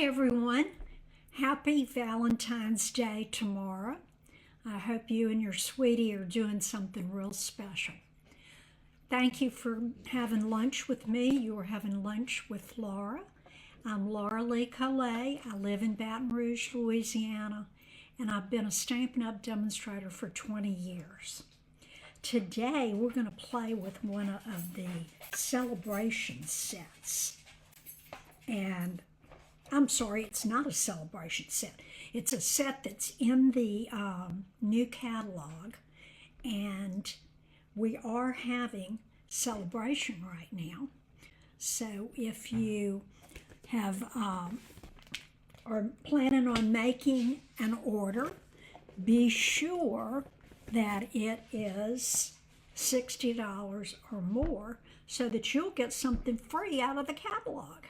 Hi everyone. Happy Valentine's Day tomorrow. I hope you and your sweetie are doing something real special. Thank you for having lunch with me. You were having lunch with Laura. I'm Laura Lee Collet. I live in Baton Rouge, Louisiana, and I've been a Stampin' Up! Demonstrator for 20 years. Today we're going to play with one of the celebration sets. And I'm sorry, it's not a celebration set. It's a set that's in the new catalog, and we are having celebration right now. So if you have are planning on making an order, be sure that it is $60 or more so that you'll get something free out of the catalog.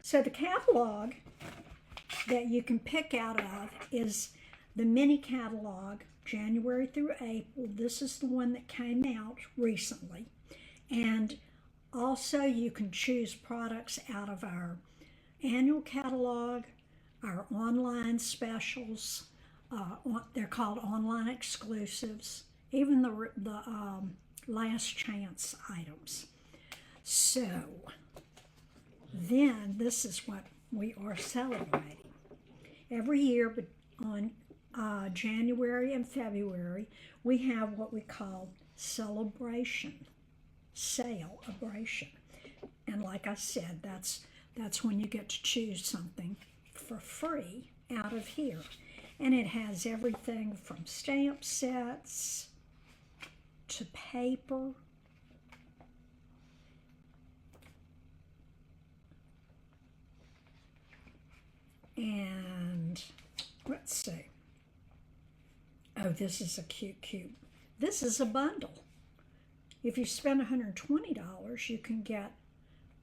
So the catalog that you can pick out of is the mini catalog, January through April. This is the one that came out recently. And also you can choose products out of our annual catalog, our online specials, they're called online exclusives, even the last chance items. So then this is what we are celebrating. Every year but on January and February, we have what we call celebration, celebration. And like I said, that's when you get to choose something for free out of here. And it has everything from stamp sets to paper, and let's see. Oh, this is a cute. This is a bundle. If you spend $120, you can get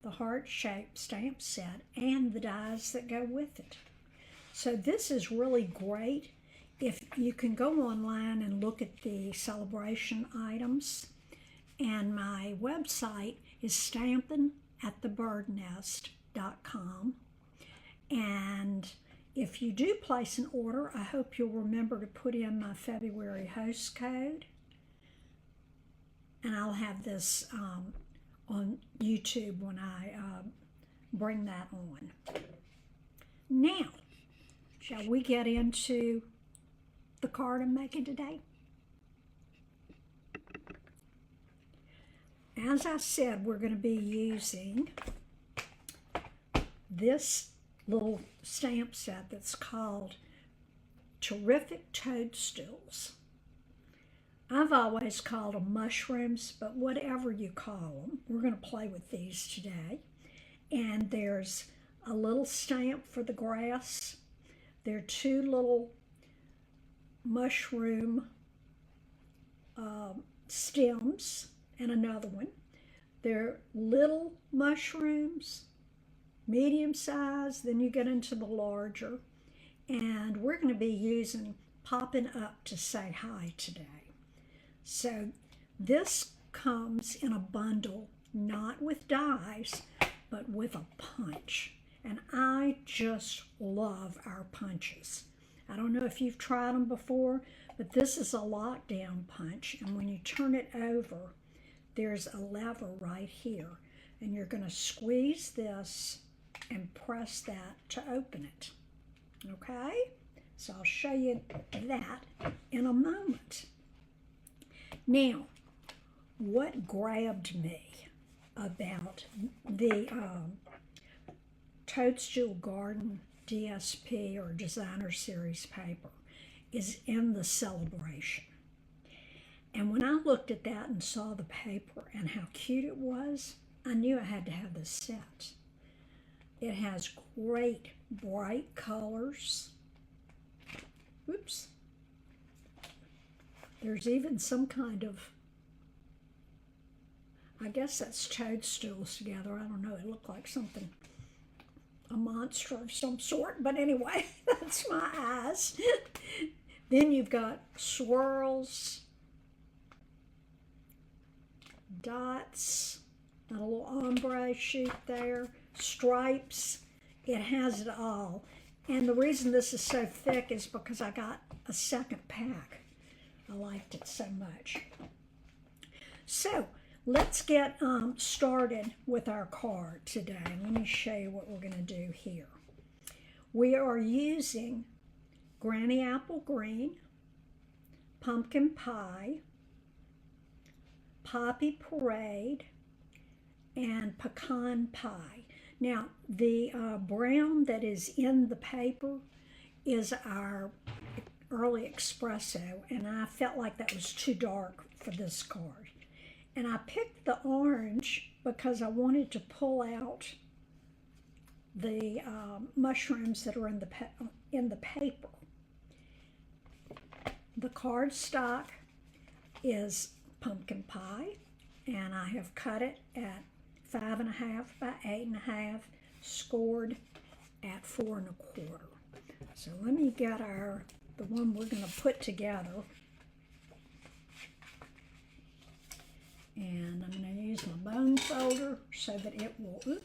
the heart-shaped stamp set and the dies that go with it. So this is really great. If you can go online and look at the celebration items, and my website is stampin'atthebirdnest.com. And if you do place an order, I hope you'll remember to put in my February host code. And I'll have this on YouTube when I bring that on. Now, shall we get into the card I'm making today? As I said, we're going to be using this little stamp set that's called Terrific Toadstools. I've always called them mushrooms, but whatever you call them, we're going to play with these today. And there's a little stamp for the grass. There are two little mushroom stems and another one. They're little mushrooms, medium size, then you get into the larger. And we're going to be using Poppin' Up to say hi today. So this comes in a bundle, not with dies, but with a punch. And I just love our punches. I don't know if you've tried them before, but this is a lockdown punch. And when you turn it over, there's a lever right here. And you're going to squeeze this and press that to open it. Okay? So I'll show you that in a moment. Now, what grabbed me about the Toadstool Garden DSP or Designer Series paper is in the celebration. And when I looked at that and saw the paper and how cute it was, I knew I had to have this set. It has great bright colors. Oops. There's even some kind of, I guess that's toadstools together. I don't know, it looked like something, a monster of some sort. But anyway, that's my eyes. Then you've got swirls, dots, a little ombre sheet there, stripes. It has it all. And the reason this is so thick is because I got a second pack. I liked it so much. So let's get started with our card today. Let me show you what we're going to do here. We are using Granny Apple Green, Pumpkin Pie, Poppy Parade, and Pecan Pie. Now, the brown that is in the paper is our early espresso, and I felt like that was too dark for this card. And I picked the orange because I wanted to pull out the mushrooms that are in the paper. The cardstock is pumpkin pie, and I have cut it at 5.5 by 8.5, scored at 4 1/4. So let me get the one we're going to put together. And I'm going to use my bone folder so that it will,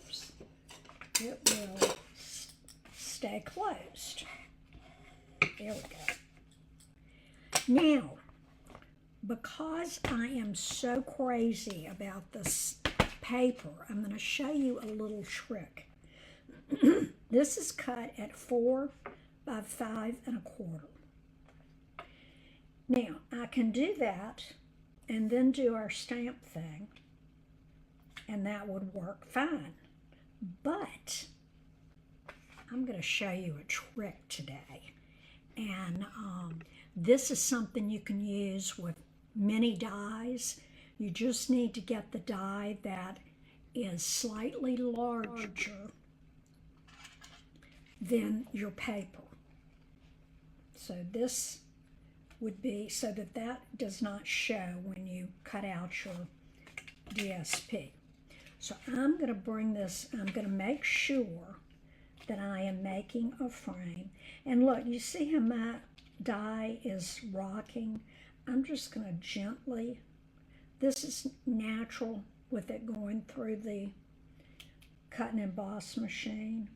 stay closed. There we go. Now, because I am so crazy about this paper, I'm going to show you a little trick. This is cut at 4 by 5 1/4. Now, I can do that and then do our stamp thing, and that would work fine. But I'm going to show you a trick today. And this is something you can use with many dies. You just need to get the die that is slightly larger than your paper. So this would be so that that does not show when you cut out your DSP. So I'm going to bring this, I'm going to make sure that I am making a frame. And look, you see how my die is rocking? I'm just going to gently, this is natural with it going through the cut and emboss machine.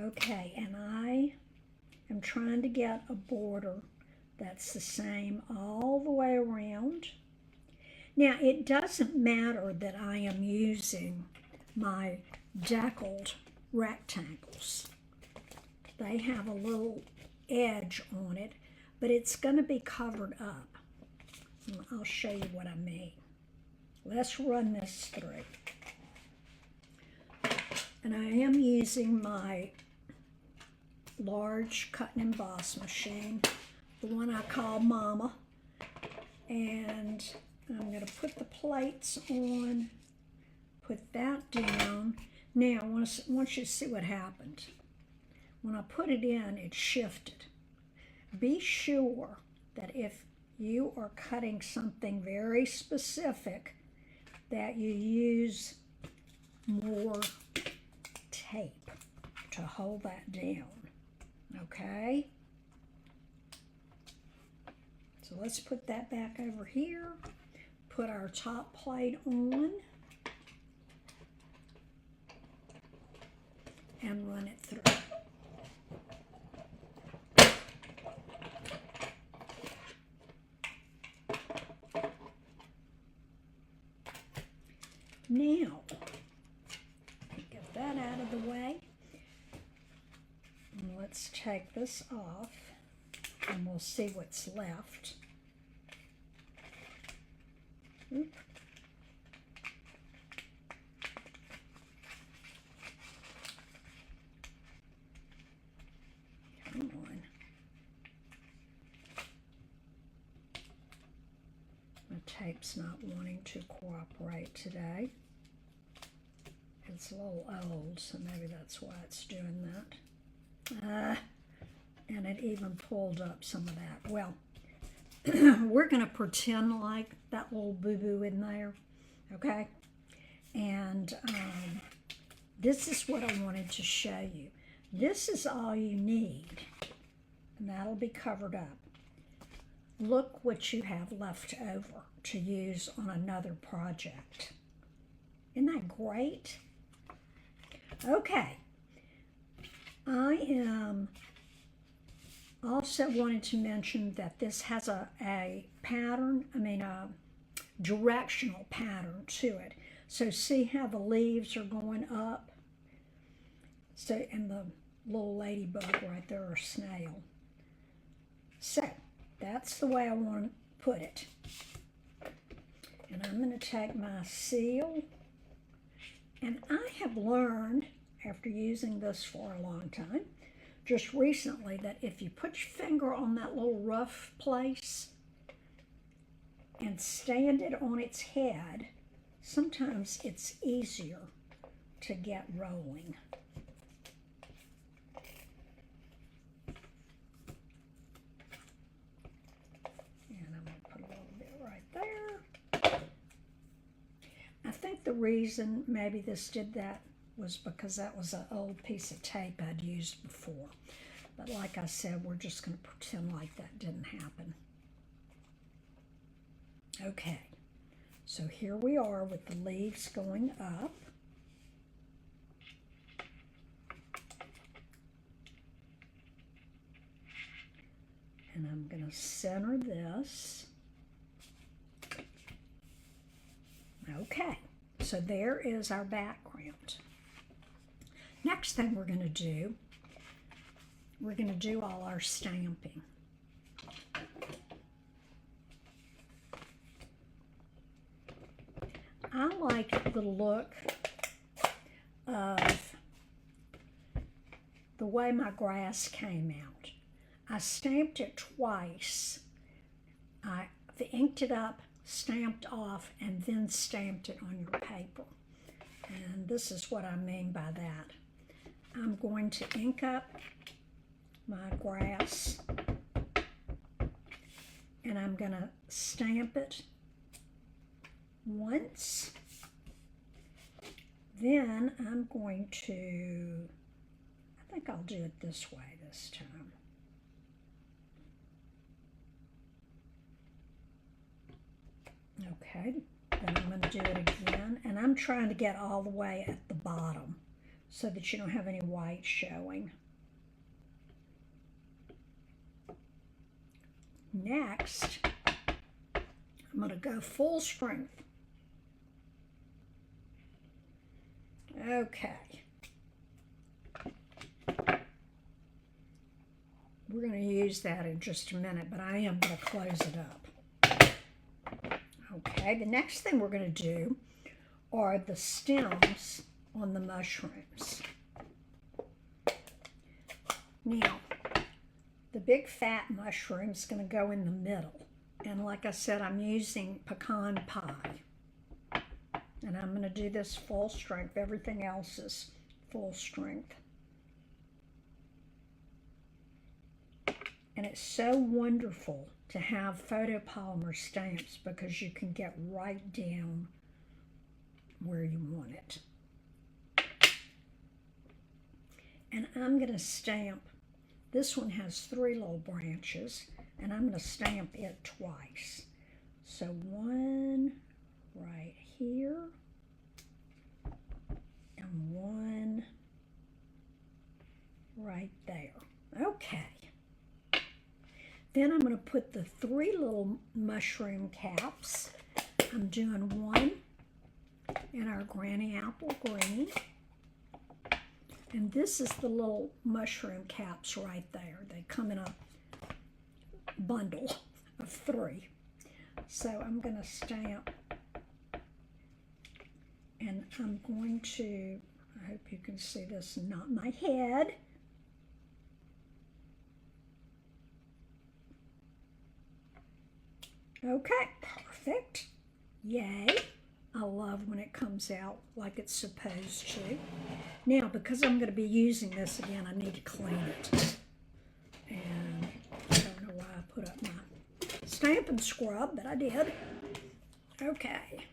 Okay, and I am trying to get a border that's the same all the way around. Now, it doesn't matter that I am using my deckled rectangles. They have a little edge on it, but it's going to be covered up. I'll show you what I mean. Let's run this through. And I am using my large cut and emboss machine, the one I call Mama. And I'm going to put the plates on, put that down. Now, I want you to see what happened. When I put it in, it shifted. Be sure that if you are cutting something very specific, that you use more tape to hold that down, okay? So let's put that back over here, put our top plate on, and run it through. Now, get that out of the way. And let's take this off, and we'll see what's left. Oop. Come on. My tape's not wanting to cooperate today. It's a little old, so maybe that's why it's doing that. And it even pulled up some of that. Well, we're going to pretend like that little boo-boo in there, okay? And this is what I wanted to show you. This is all you need, and that'll be covered up. Look what you have left over to use on another project. Isn't that great? Okay. I am also wanted to mention that this has a pattern, a directional pattern to it. So see how the leaves are going up? So, and the little ladybug right there, or snail. So that's the way I want to put it. And I'm going to take my seal, and I have learned, after using this for a long time, just recently, that if you put your finger on that little rough place and stand it on its head, sometimes it's easier to get rolling. And I'm going to put a little bit right there. I think the reason maybe this did that was because that was an old piece of tape I'd used before. But like I said, we're just going to pretend like that didn't happen. Okay, so here we are with the leaves going up. And I'm going to center this. Okay, so there is our background. Next thing we're going to do all our stamping. I like the look of the way my grass came out. I stamped it twice. I inked it up, stamped off, and then stamped it on your paper. And this is what I mean by that. I'm going to ink up my grass, and I'm going to stamp it once. Then I'm going to, I think I'll do it this way this time. Okay, then I'm going to do it again, and I'm trying to get all the way at the bottom so that you don't have any white showing. Next, I'm going to go full strength. Okay. We're going to use that in just a minute, but I am going to close it up. Okay, the next thing we're going to do are the stems on the mushrooms. Now, the big fat mushroom is going to go in the middle. And like I said, I'm using pecan pie. And I'm going to do this full strength. Everything else is full strength. And it's so wonderful to have photopolymer stamps because you can get right down where you want it. And I'm going to stamp, this one has 3 little branches, and I'm going to stamp it twice. So one right here, and one right there. Okay. Then I'm going to put the 3 little mushroom caps. I'm doing one in our granny apple green. And this is the little mushroom caps right there. They come in a bundle of 3. So I'm going to stamp, and I'm going to, I hope you can see this, not my head. Okay, perfect. Yay. I love when it comes out like it's supposed to. Now, because I'm going to be using this again, I need to clean it. And I don't know why I put up my stamp and scrub, but I did. Okay.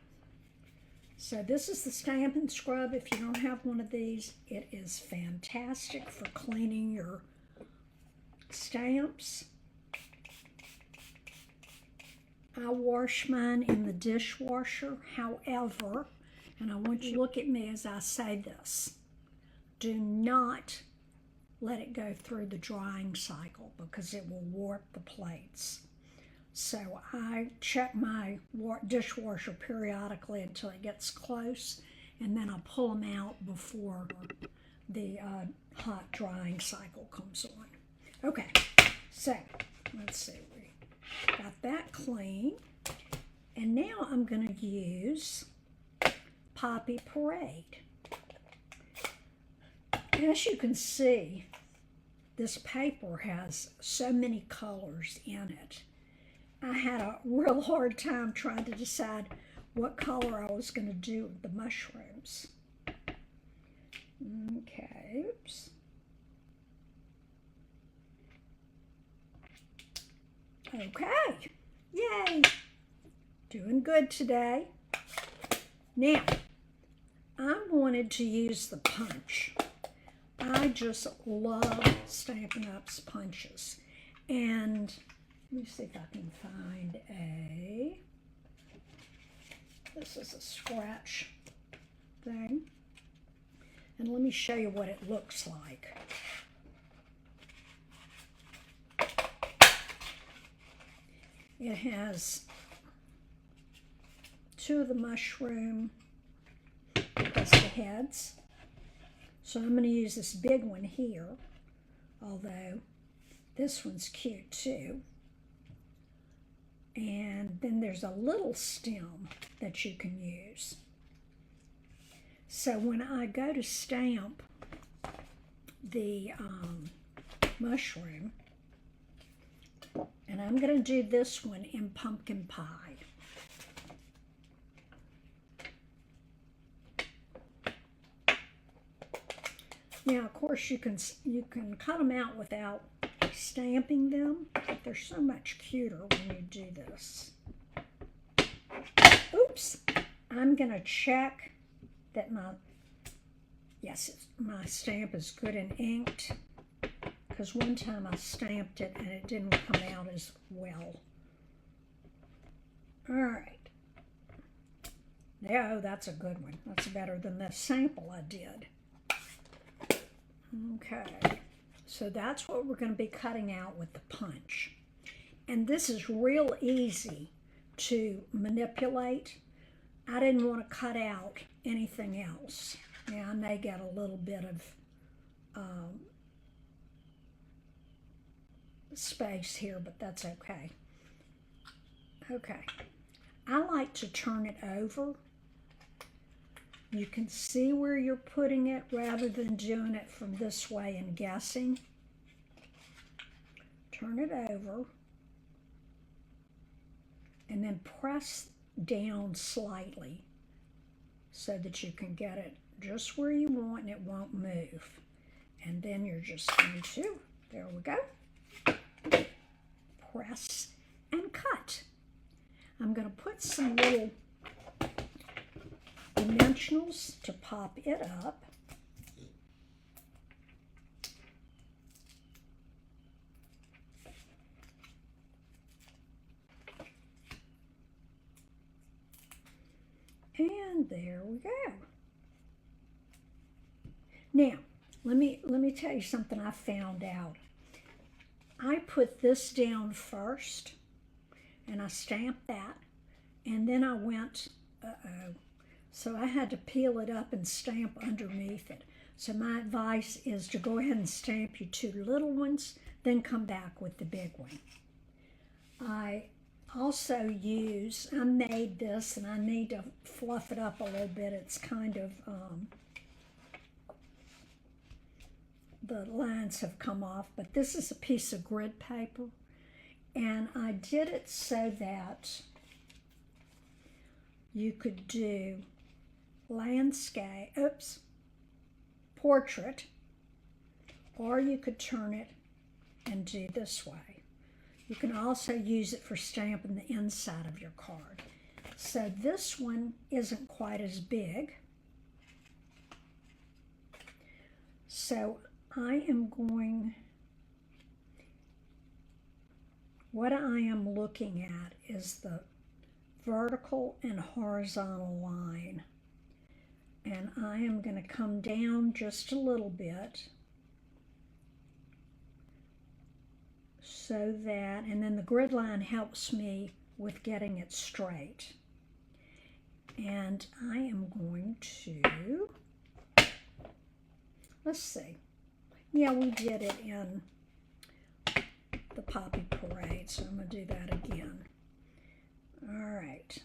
So this is the stamp and scrub. If you don't have one of these, it is fantastic for cleaning your stamps. I wash mine in the dishwasher. However, And I want you to look at me as I say this. Do not let it go through the drying cycle because it will warp the plates. So I check my dishwasher periodically until it gets close, and then I pull them out before the hot drying cycle comes on. Okay, so let's see, we got that clean. And now I'm going to use Poppy Parade. As you can see, this paper has so many colors in it. I had a real hard time trying to decide what color I was going to do with the mushrooms. Okay, oops. Okay, yay! Doing good today. Now, I wanted to use the punch. I just love Stampin' Up's punches. And let me see if I can find this is a scratch thing. And let me show you what it looks like. It has two of the mushroom plus the heads. So I'm going to use this big one here, although this one's cute too. And then there's a little stem that you can use. So when I go to stamp the mushroom, and I'm going to do this one in pumpkin pie. Now, of course, you can cut them out without stamping them, but they're so much cuter when you do this. Oops, I'm going to check that my stamp is good and inked, because one time I stamped it and it didn't come out as well. All right. Yeah, oh, that's a good one. That's better than the sample I did. Okay, so that's what we're going to be cutting out with the punch. And this is real easy to manipulate. I didn't want to cut out anything else. Now, I may get a little bit of space here, but that's okay. Okay, I like to turn it over. You can see where you're putting it rather than doing it from this way and guessing. Turn it over and then press down slightly so that you can get it just where you want and it won't move. And then you're just going to, there we go, press and cut. I'm going to put some little dimensionals to pop it up. And there we go. Now, let me tell you something I found out. I put this down first, and I stamped that, and then I went, so I had to peel it up and stamp underneath it. So my advice is to go ahead and stamp your two little ones, then come back with the big one. I also I made this, and I need to fluff it up a little bit. It's kind of, the lines have come off, but this is a piece of grid paper, and I did it so that you could do landscape, portrait, or you could turn it and do this way. You can also use it for stamping the inside of your card. So this one isn't quite as big. So I am going, what I am looking at is the vertical and horizontal line. And I am going to come down just a little bit so that, and then the grid line helps me with getting it straight. And I am going to, let's see. Yeah, we did it in the Poppy Parade, so I'm going to do that again. All right.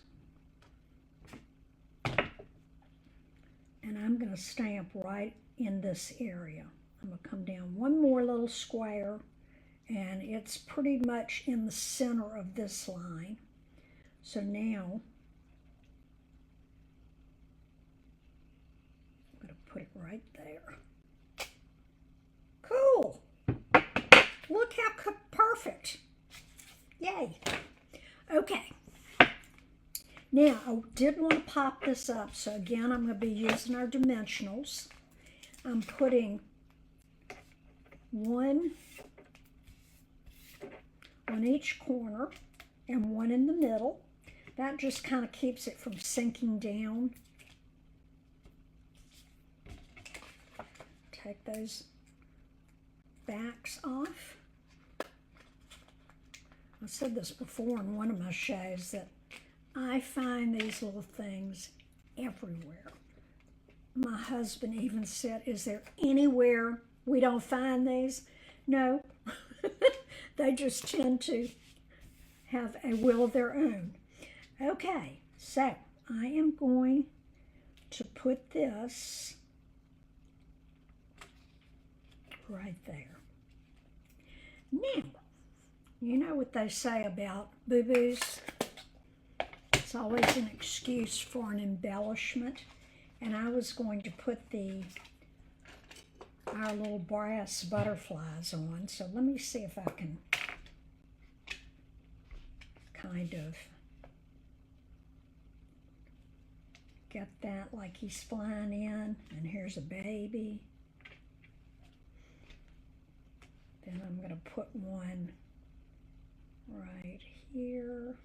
And I'm going to stamp right in this area. I'm going to come down one more little square, and it's pretty much in the center of this line. So now I'm going to put it right there. Cool. Look how perfect. Yay. Okay. Now, I did want to pop this up, so again, I'm going to be using our dimensionals. I'm putting one on each corner and one in the middle. That just kind of keeps it from sinking down. Take those backs off. I said this before in one of my shows that I find these little things everywhere. My husband even said, is there anywhere we don't find these? No, they just tend to have a will of their own. Okay, so I am going to put this right there. Now, you know what they say about boo-boos? It's always an excuse for an embellishment. And I was going to put our little brass butterflies on. So let me see if I can kind of get that like he's flying in. And here's a baby. Then I'm going to put one right here.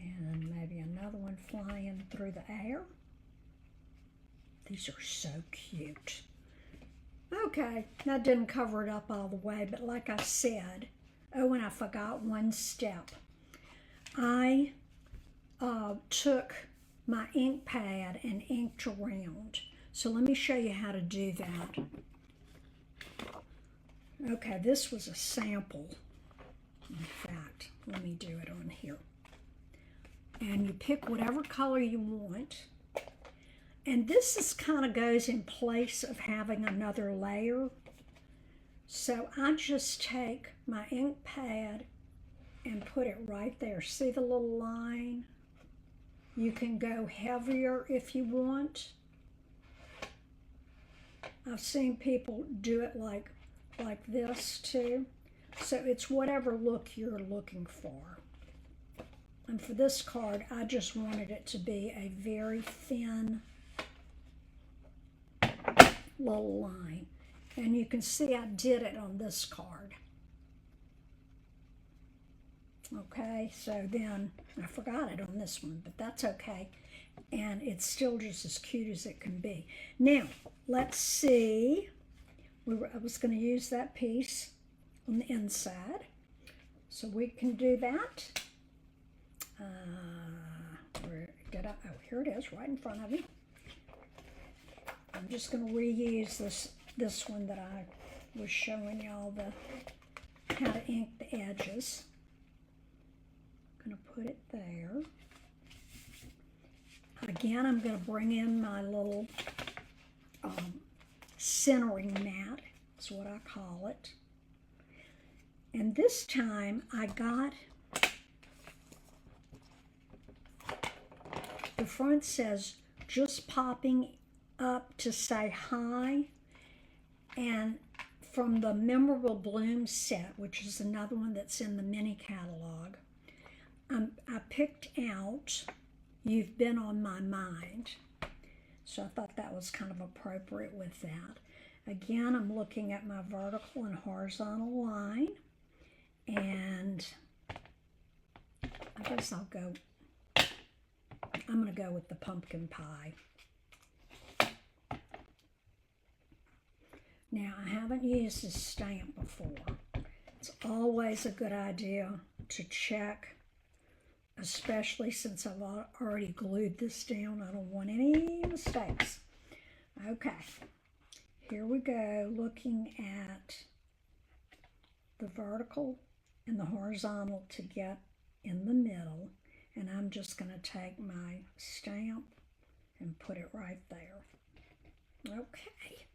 And maybe another one flying through the air. These are so cute. Okay, that didn't cover it up all the way, but like I said, oh, and I forgot one step. I took my ink pad and inked around. So let me show you how to do that. Okay, this was a sample. In fact, let me do it on here. And you pick whatever color you want. And this is kind of goes in place of having another layer. So I just take my ink pad and put it right there. See the little line? You can go heavier if you want. I've seen people do it like this too. So it's whatever look you're looking for. And for this card, I just wanted it to be a very thin little line. And you can see I did it on this card. Okay, so then I forgot it on this one, but that's okay. And it's still just as cute as it can be. Now, let's see. I was going to use that piece on the inside. So we can do that. Where did I? Oh, here it is, right in front of me. I'm just going to reuse this one that I was showing y'all how to ink the edges. I'm going to put it there. Again, I'm going to bring in my little centering mat. That's what I call it. And this time I got, the front says just popping up to say hi. And from the Memorable Bloom set, which is another one that's in the mini catalog, I picked out You've Been on My Mind. So I thought that was kind of appropriate with that. Again, I'm looking at my vertical and horizontal line. And I guess I'll go I'm going to go with the pumpkin pie. Now, I haven't used this stamp before. It's always a good idea to check, especially since I've already glued this down. I don't want any mistakes. Okay, here we go, looking at the vertical and the horizontal to get in the middle. And I'm just going to take my stamp and put it right there. Okay.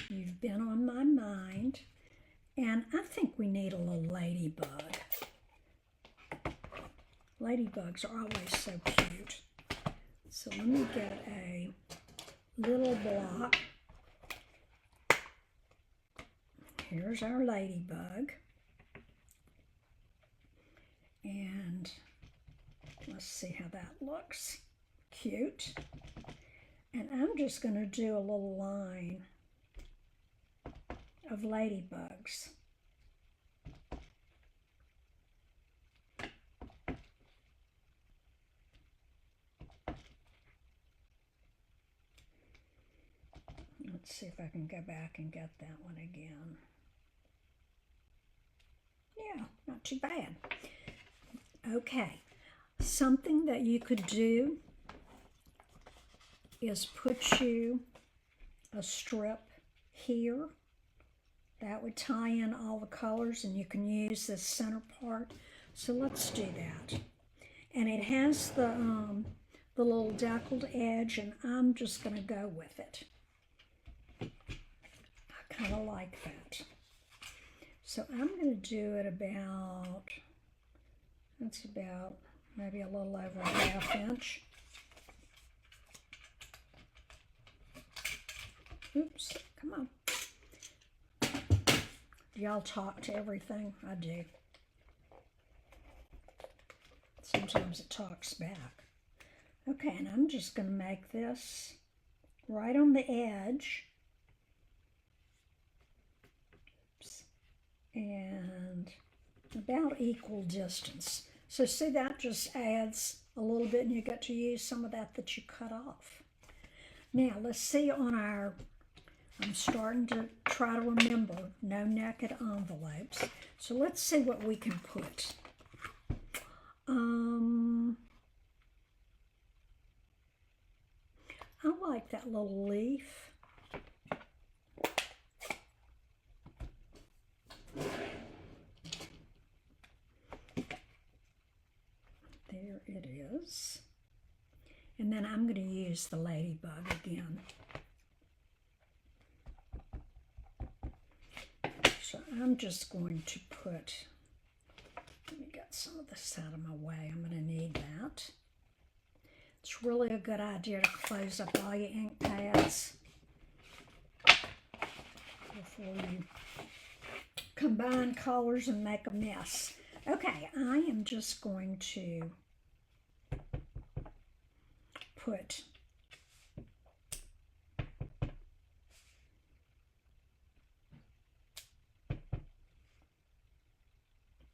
You've been on my mind, and I think we need a little ladybug. Ladybugs are always so cute. So let me get a little block. Here's our ladybug. And let's see how that looks. Cute. And I'm just going to do a little line of ladybugs. Let's see if I can go back and get that one again. Yeah, not too bad. Okay, something that you could do is put you a strip here. That would tie in all the colors, and you can use this center part. So let's do that. And it has the little deckled edge, and I'm just going to go with it. I kind of like that. So I'm going to do it about, that's about maybe a little over a ½ inch. Oops, come on. Y'all talk to everything? I do. Sometimes it talks back. Okay, and I'm just going to make this right on the edge. Oops. And about equal distance. So see, that just adds a little bit, and you get to use some of that you cut off. Now, let's see on our, I'm starting to try to remember no naked envelopes. So let's see what we can put. I like that little leaf. There it is. And then I'm going to use the ladybug again. So I'm just going to put, let me get some of this out of my way. I'm going to need that. It's really a good idea to close up all your ink pads before you combine colors and make a mess. Okay, I am just going to put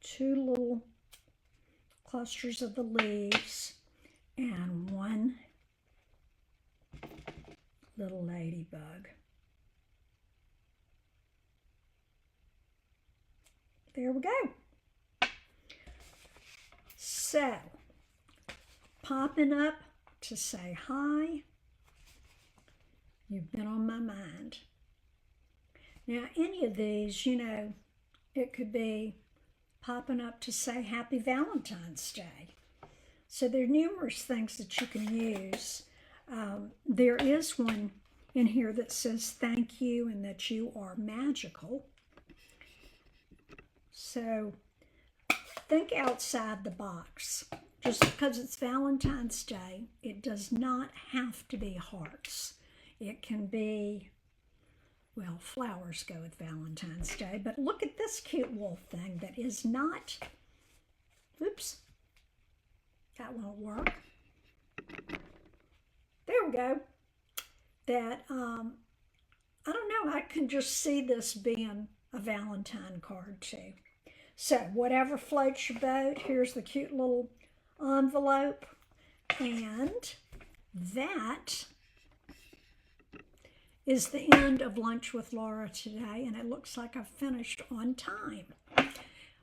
two little clusters of the leaves and one little ladybug. There we go. So, popping up to say hi. You've been on my mind. Now, any of these, you know, it could be popping up to say Happy Valentine's Day. So there are numerous things that you can use. There is one in here that says thank you and that you are magical. So think outside the box. Just because it's Valentine's Day, it does not have to be hearts. It can be, well, flowers go with Valentine's Day, but look at this cute little thing that is not, oops, that won't work. There we go. That, I don't know, I can just see this being a Valentine card too. So whatever floats your boat, here's the cute little envelope. And that is the end of Lunch with Laura today, and it looks like I've finished on time.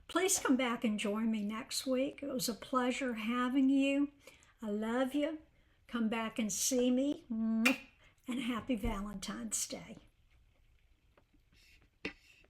Please come back and join me next week. It was a pleasure having you. I love you. Come back and see me. And happy Valentine's Day.